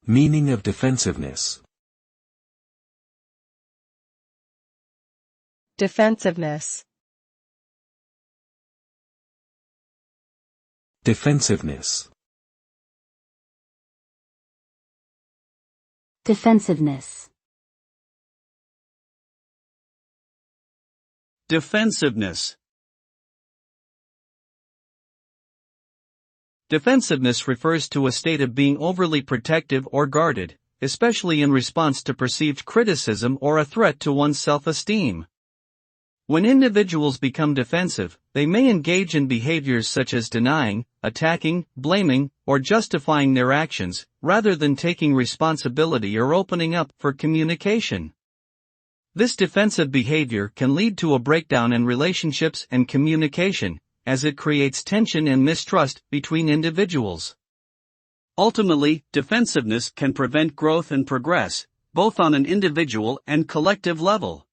Meaning of defensiveness. Defensiveness. Defensiveness. Defensiveness. Defensiveness. Defensiveness refers to a state of being overly protective or guarded, especially in response to perceived criticism or a threat to one's self-esteem. When individuals become defensive, they may engage in behaviors such as denying, attacking, blaming, or justifying their actions, rather than taking responsibility or opening up for communication. This defensive behavior can lead to a breakdown in relationships and communication, as it creates tension and mistrust between individuals. Ultimately, defensiveness can prevent growth and progress, both on an individual and collective level.